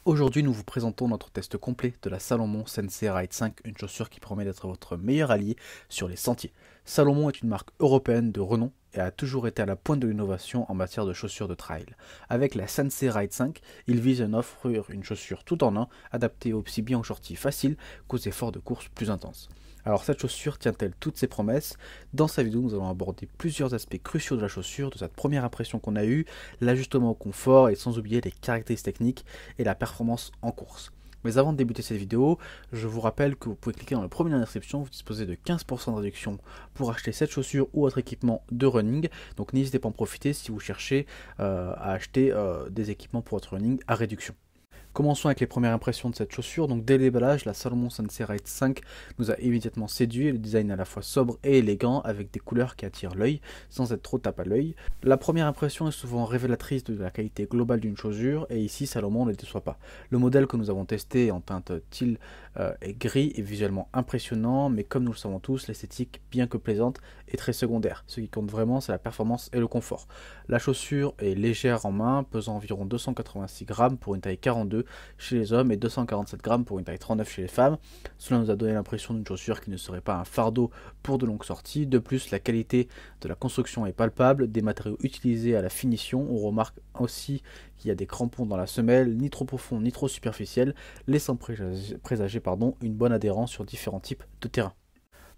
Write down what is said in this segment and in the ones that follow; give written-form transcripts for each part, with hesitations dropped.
Aujourd'hui, nous vous présentons notre test complet de la Salomon Sensei Ride 5, une chaussure qui promet d'être votre meilleur allié sur les sentiers. Salomon est une marque européenne de renom et a toujours été à la pointe de l'innovation en matière de chaussures de trail. Avec la Sensei Ride 5, il vise à offrir une chaussure tout en un, adaptée aussi bien aux sorties faciles qu'aux efforts de course plus intenses. Alors cette chaussure tient-elle toutes ses promesses? Dans cette vidéo, nous allons aborder plusieurs aspects cruciaux de la chaussure, de cette première impression qu'on a eue, l'ajustement au confort et sans oublier les caractéristiques techniques et la performance en course. Mais avant de débuter cette vidéo, je vous rappelle que vous pouvez cliquer dans le premier lien de description, vous disposez de 15% de réduction pour acheter cette chaussure ou autre équipement de running. Donc n'hésitez pas à en profiter si vous cherchez à acheter des équipements pour votre running à réduction. Commençons avec les premières impressions de cette chaussure. Donc dès le déballage, la Salomon Sensei Ride 5 nous a immédiatement séduit. Le design est à la fois sobre et élégant avec des couleurs qui attirent l'œil sans être trop tape à l'œil. La première impression est souvent révélatrice de la qualité globale d'une chaussure et ici Salomon ne le déçoit pas. Le modèle que nous avons testé en teinte teal et gris est visuellement impressionnant, mais comme nous le savons tous, l'esthétique, bien que plaisante, est très secondaire. Ce qui compte vraiment, c'est la performance et le confort. La chaussure est légère en main, pesant environ 286 grammes pour une taille 42 chez les hommes et 247 grammes pour une taille 39 chez les femmes. Cela nous a donné l'impression d'une chaussure qui ne serait pas un fardeau pour de longues sorties. De plus, la qualité de la construction est palpable, des matériaux utilisés à la finition. On remarque aussi qu'il y a des crampons dans la semelle, ni trop profonds ni trop superficiels, laissant présager une bonne adhérence sur différents types de terrain.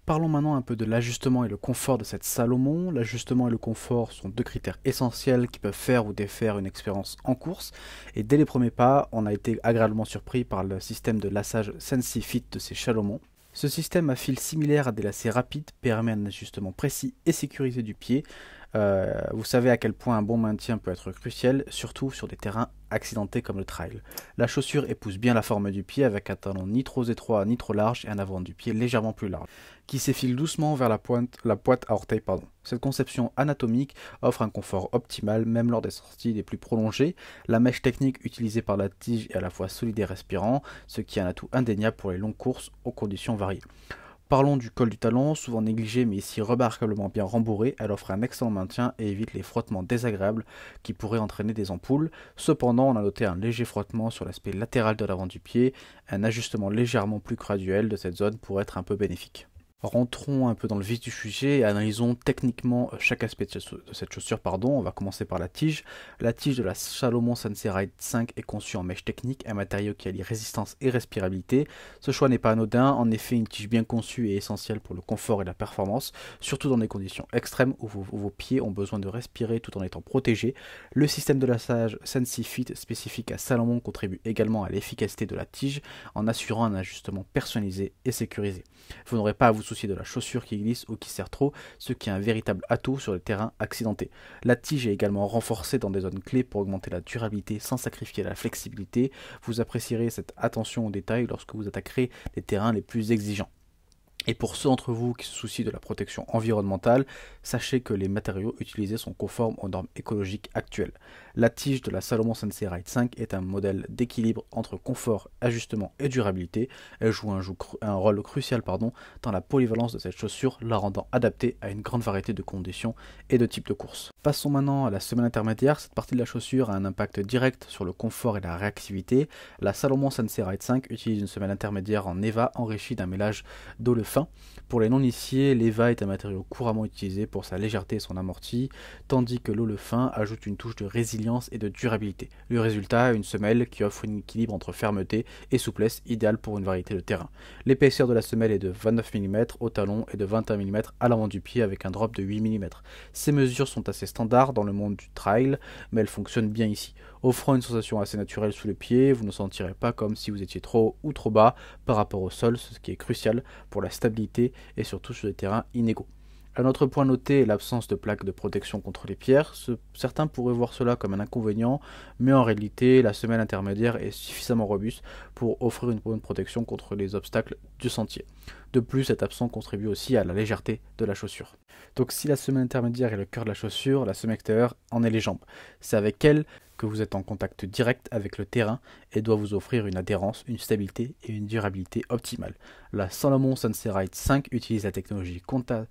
Parlons maintenant un peu de l'ajustement et le confort de cette Salomon. L'ajustement et le confort sont deux critères essentiels qui peuvent faire ou défaire une expérience en course. Et dès les premiers pas, on a été agréablement surpris par le système de lassage Sensei Fit de ces Salomon. Ce système à fil similaire à des lacets rapides permet un ajustement précis et sécurisé du pied. Vous savez à quel point un bon maintien peut être crucial, surtout sur des terrains accidentés comme le trail. La chaussure épouse bien la forme du pied avec un talon ni trop étroit ni trop large et un avant du pied légèrement plus large, qui s'effile doucement vers la pointe à orteil. Cette conception anatomique offre un confort optimal même lors des sorties les plus prolongées. La mèche technique utilisée par la tige est à la fois solide et respirant, ce qui est un atout indéniable pour les longues courses aux conditions variées. Parlons du col du talon, souvent négligé mais ici remarquablement bien rembourré, elle offre un excellent maintien et évite les frottements désagréables qui pourraient entraîner des ampoules. Cependant, on a noté un léger frottement sur l'aspect latéral de l'avant du pied, un ajustement légèrement plus graduel de cette zone pourrait être un peu bénéfique. Rentrons un peu dans le vif du sujet et analysons techniquement chaque aspect de cette chaussure. On va commencer par la tige. La tige de la Salomon Sensei Ride 5 est conçue en mèche technique, un matériau qui allie résistance et respirabilité. Ce choix n'est pas anodin, en effet une tige bien conçue est essentielle pour le confort et la performance, surtout dans des conditions extrêmes où vos pieds ont besoin de respirer tout en étant protégés. Le système de lassage Sensei Fit spécifique à Salomon contribue également à l'efficacité de la tige en assurant un ajustement personnalisé et sécurisé. Vous n'aurez pas à vous soucier de la chaussure qui glisse ou qui serre trop, ce qui est un véritable atout sur les terrains accidentés. La tige est également renforcée dans des zones clés pour augmenter la durabilité sans sacrifier la flexibilité. Vous apprécierez cette attention aux détails lorsque vous attaquerez les terrains les plus exigeants. Et pour ceux d'entre vous qui se soucient de la protection environnementale, sachez que les matériaux utilisés sont conformes aux normes écologiques actuelles. La tige de la Salomon Sensei Ride 5 est un modèle d'équilibre entre confort, ajustement et durabilité. Elle joue un rôle crucial dans la polyvalence de cette chaussure, la rendant adaptée à une grande variété de conditions et de types de courses. Passons maintenant à la semelle intermédiaire. Cette partie de la chaussure a un impact direct sur le confort et la réactivité. La Salomon Sensei Ride 5 utilise une semelle intermédiaire en EVA enrichie d'un mélange d'eau fin. Pour les non-initiés, l'EVA est un matériau couramment utilisé pour sa légèreté et son amorti, tandis que l'eau fin ajoute une touche de résilience et de durabilité. Le résultat est une semelle qui offre un équilibre entre fermeté et souplesse, idéal pour une variété de terrains. L'épaisseur de la semelle est de 29 mm au talon et de 21 mm à l'avant du pied avec un drop de 8 mm. Ces mesures sont assez standards dans le monde du trail, mais elles fonctionnent bien ici. Offrant une sensation assez naturelle sous le pied, vous ne sentirez pas comme si vous étiez trop haut ou trop bas par rapport au sol, ce qui est crucial pour la stabilité et surtout sur des terrains inégaux. Un autre point noté est l'absence de plaques de protection contre les pierres. Certains pourraient voir cela comme un inconvénient, mais en réalité, la semelle intermédiaire est suffisamment robuste pour offrir une bonne protection contre les obstacles du sentier. De plus, cette absence contribue aussi à la légèreté de la chaussure. Donc si la semelle intermédiaire est le cœur de la chaussure, la semelle extérieure en est les jambes. C'est avec elle que vous êtes en contact direct avec le terrain et doit vous offrir une adhérence, une stabilité et une durabilité optimale. La Salomon Sensei Ride 5 utilise la technologie Conta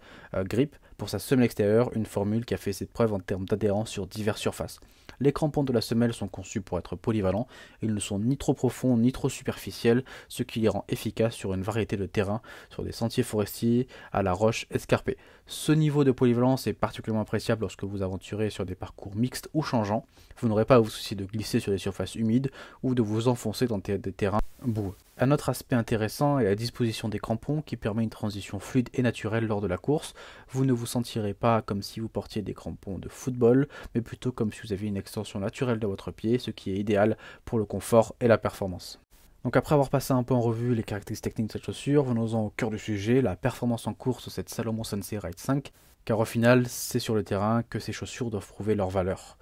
Grip pour sa semelle extérieure, une formule qui a fait ses preuves en termes d'adhérence sur diverses surfaces. Les crampons de la semelle sont conçus pour être polyvalents, ils ne sont ni trop profonds ni trop superficiels, ce qui les rend efficaces sur une variété de terrains, sur des sentiers forestiers, à la roche escarpée. Ce niveau de polyvalence est particulièrement appréciable lorsque vous aventurez sur des parcours mixtes ou changeants. Vous n'aurez pas à vous soucier de glisser sur des surfaces humides ou de vous enfoncer dans des terrains boueux. Un autre aspect intéressant est la disposition des crampons qui permet une transition fluide et naturelle lors de la course. Vous ne vous sentirez pas comme si vous portiez des crampons de football, mais plutôt comme si vous aviez une extension naturelle de votre pied, ce qui est idéal pour le confort et la performance. Donc après avoir passé un peu en revue les caractéristiques techniques de cette chaussure, venons-en au cœur du sujet, la performance en course de cette Salomon Sensei Ride 5, car au final, c'est sur le terrain que ces chaussures doivent prouver leur valeur.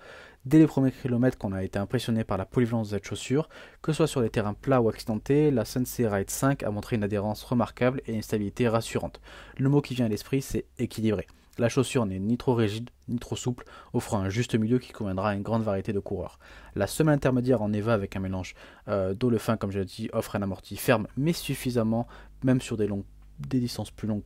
Dès les premiers kilomètres qu'on a été impressionné par la polyvalence de cette chaussure, que ce soit sur les terrains plats ou accidentés, la Sensei Ride 5 a montré une adhérence remarquable et une stabilité rassurante. Le mot qui vient à l'esprit, c'est équilibré. La chaussure n'est ni trop rigide, ni trop souple, offrant un juste milieu qui conviendra à une grande variété de coureurs. La semelle intermédiaire en EVA avec un mélange d'eau le fin, comme je l'ai dit, offre un amorti ferme, mais suffisamment, même sur des distances plus longues.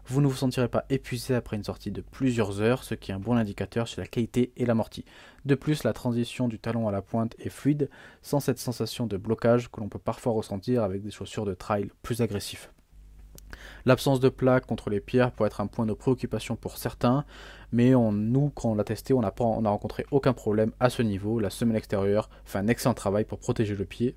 Vous ne vous sentirez pas épuisé après une sortie de plusieurs heures, ce qui est un bon indicateur sur la qualité et l'amorti. De plus, la transition du talon à la pointe est fluide, sans cette sensation de blocage que l'on peut parfois ressentir avec des chaussures de trail plus agressifs. L'absence de plaques contre les pierres peut être un point de préoccupation pour certains, mais nous, quand on l'a testé, on n'a rencontré aucun problème à ce niveau. La semelle extérieure fait un excellent travail pour protéger le pied,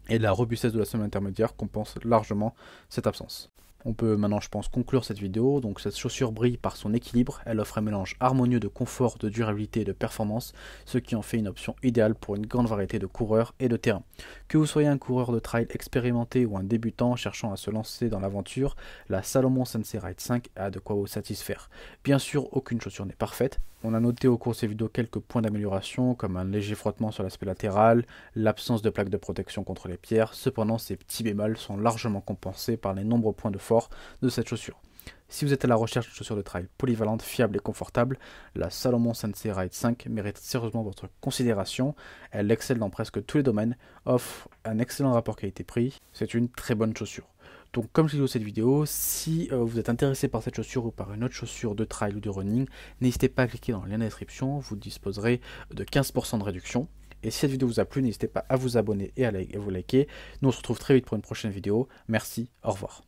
et la robustesse de la semelle intermédiaire compense largement cette absence. On peut maintenant, je pense, conclure cette vidéo. Donc cette chaussure brille par son équilibre, elle offre un mélange harmonieux de confort, de durabilité et de performance, ce qui en fait une option idéale pour une grande variété de coureurs et de terrains. Que vous soyez un coureur de trail expérimenté ou un débutant cherchant à se lancer dans l'aventure, la Salomon Sensei Ride 5 a de quoi vous satisfaire. Bien sûr, aucune chaussure n'est parfaite. On a noté au cours de ces vidéos quelques points d'amélioration, comme un léger frottement sur l'aspect latéral, l'absence de plaques de protection contre les pierres. Cependant, ces petits bémols sont largement compensés par les nombreux points de force de cette chaussure. Si vous êtes à la recherche d'une chaussure de trail polyvalente, fiable et confortable, la Salomon Sensei Ride 5 mérite sérieusement votre considération. Elle excelle dans presque tous les domaines, offre un excellent rapport qualité-prix, c'est une très bonne chaussure. Donc comme je l'ai dit dans cette vidéo, si vous êtes intéressé par cette chaussure ou par une autre chaussure de trail ou de running, n'hésitez pas à cliquer dans le lien de la description, vous disposerez de 15% de réduction. Et si cette vidéo vous a plu, n'hésitez pas à vous abonner et à vous liker. Nous on se retrouve très vite pour une prochaine vidéo. Merci, au revoir.